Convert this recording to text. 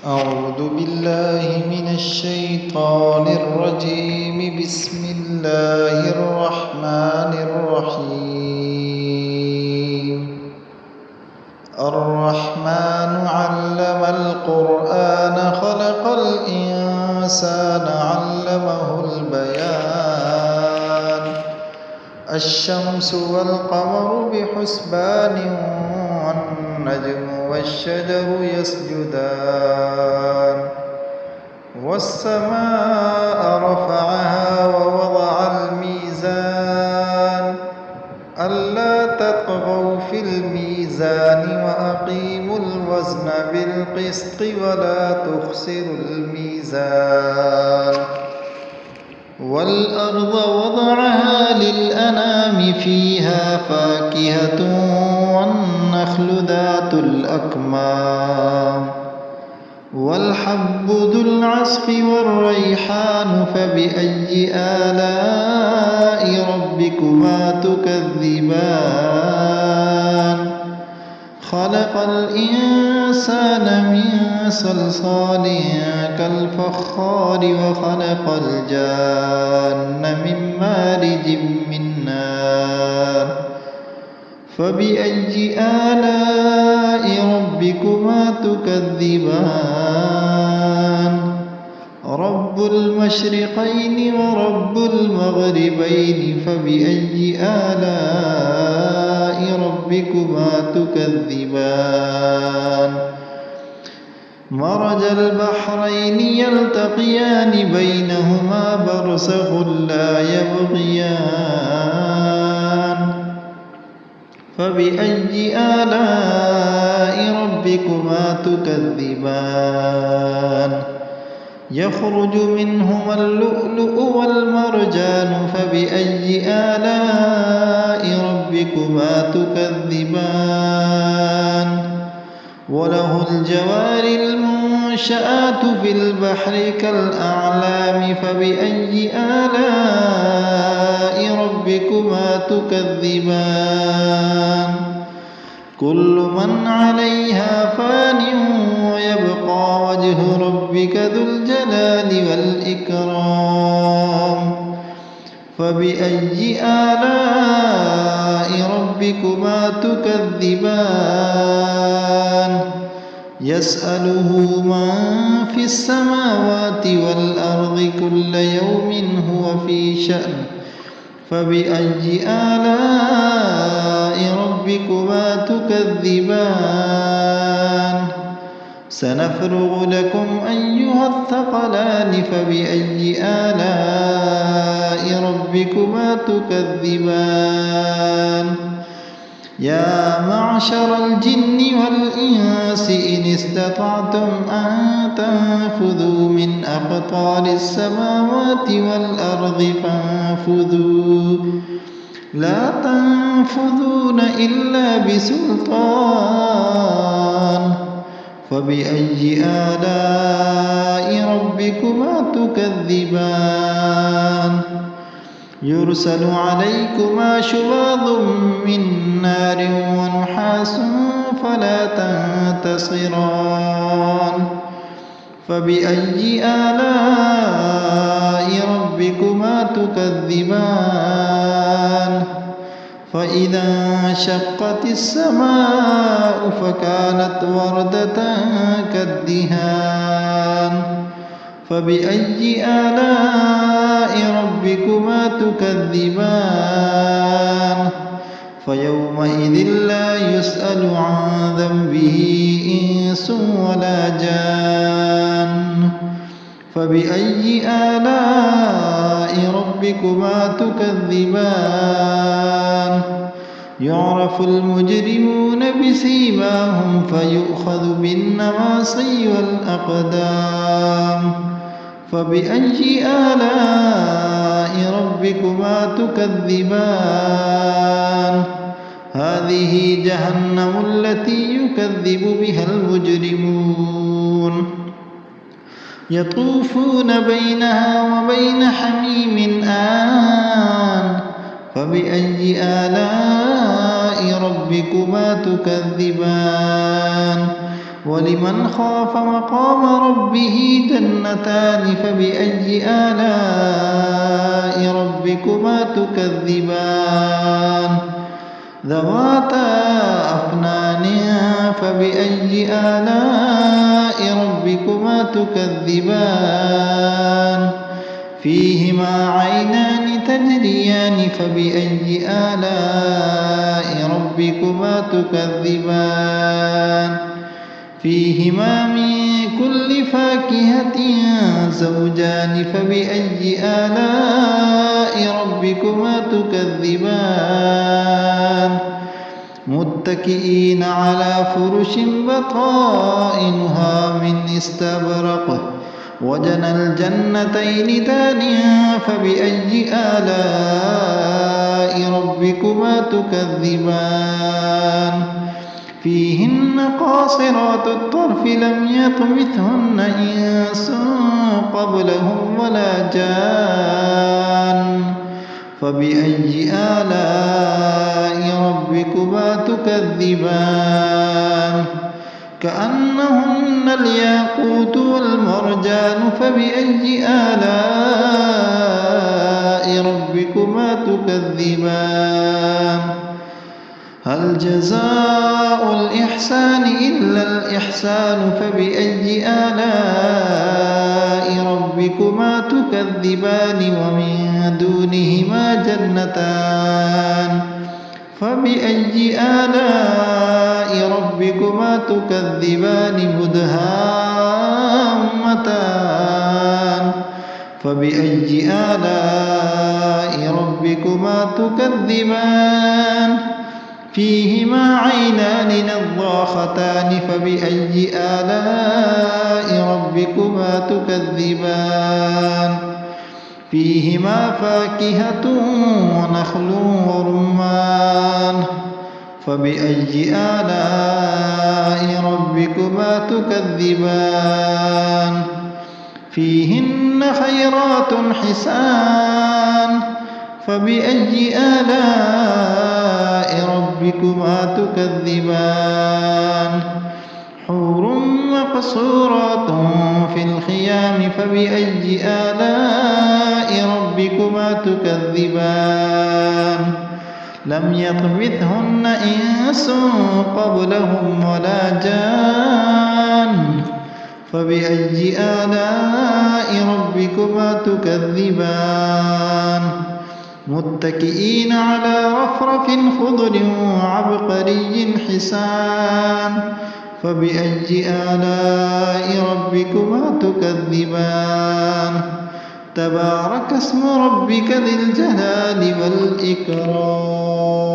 أعوذ بالله من الشيطان الرجيم. بسم الله الرحمن الرحيم. الرحمن علم القرآن خلق الإنسان علمه البيان. الشمس والقمر بحسبان والنجم والشجر يسجدان والسماء رفعها ووضع الميزان ألا تطغوا في الميزان وأقيموا الوزن بالقسط ولا تخسروا الميزان. والأرض وضعها للأنام فيها فاكهة والنخل ذات الأكمام والحب ذو العصف والريحان فبأي آلاء ربكما تكذبان. خلق الإنسان من صلصال كالفخار وخلق الجان من مارج من نار فبأي آلاء ربكما تكذبان. رب المشرقين ورب المغربين فبأي آلاء ربكما تكذبان. مرج البحرين يلتقيان بينهما برزخ لا يبغيان فبأي آلاء ربكما تكذبان. يخرج منهما اللؤلؤ والمرجان فبأي آلاء ربكما تكذبان. وله الجوار المنشآت في البحر كالأعلام فبأي آلاء ربكما تكذبان. كل من عليها فان ويبقى وجه ربك ذو الجلال والإكرام فبأي آلاء ربكما تكذبان. يسأله من في السماوات والأرض كل يوم هو في شأن فبأي آلاء ربكما تكذبان. سنفرغ لكم أيها الثقلان فبأي آلاء ربكما تكذبان. يا معشر الجن والإنس إن استطعتم أن تنفذوا من أقطار السماوات والأرض فانفذوا لا تنفذون إلا بسلطان فبأي آلاء ربكما تكذبان. يرسل عليكما شواظ من نار ونحاس فلا تنتصران فبأي آلاء ربكما تكذبان. فإذا انشقت السماء فكانت وردة كالدهان فبأي آلاء ربكما تكذبان. فيومئذ لا يسأل عن ذنبه إنس ولا جان فبأي آلاء ربكما تكذبان. يعرف المجرمون بسيماهم فيؤخذ بالنواصي والأقدام فبأي آلاء ربكما تكذبان. هذه جهنم التي يكذب بها المجرمون يطوفون بينها وبين حميم آن فبأي آلاء ربكما تكذبان ولمن خاف مقام ربه جنتان فبأي آلاء ربكما تكذبان ذواتا أفنان فبأي آلاء ربكما تكذبان فيهما عينان تجريان فبأي آلاء ربكما تكذبان فيهما من كل فاكهة زوجان فبأي آلاء ربكما تكذبان متكئين على فرش بطائنها من استبرق وجنى الجنتين دان فبأي آلاء ربكما تكذبان فيهن قاصرات الطرف لم يطمثهن إنس قبلهم ولا جان فبأي آلاء ربكما تكذبان كأنهن الياقوت والمرجان فبأي آلاء ربكما تكذبان هل جزاء الإحسان إلا الإحسان فبأي آلاء ربكما تكذبان ومن دونهما جنتان فبأي آلاء ربكما تكذبان مدهامتان فبأي آلاء ربكما تكذبان فيهما عينان نضاختان فبأي آلاء ربكما تكذبان فيهما فاكهة ونخل ورمان فبأي آلاء ربكما تكذبان فيهن خيرات حسان فبأي آلاء ربكما تكذبان حور مقصورات في الخيام فبأي آلاء ربكما تكذبان لم يطمثهن إنس قبلهم ولا جان فبأي آلاء ربكما تكذبان متكئين على رفرف خضر وعبقري حسان فبأي آلاء ربكما تكذبان تبارك اسم ربك ذي الجلال والإكرام.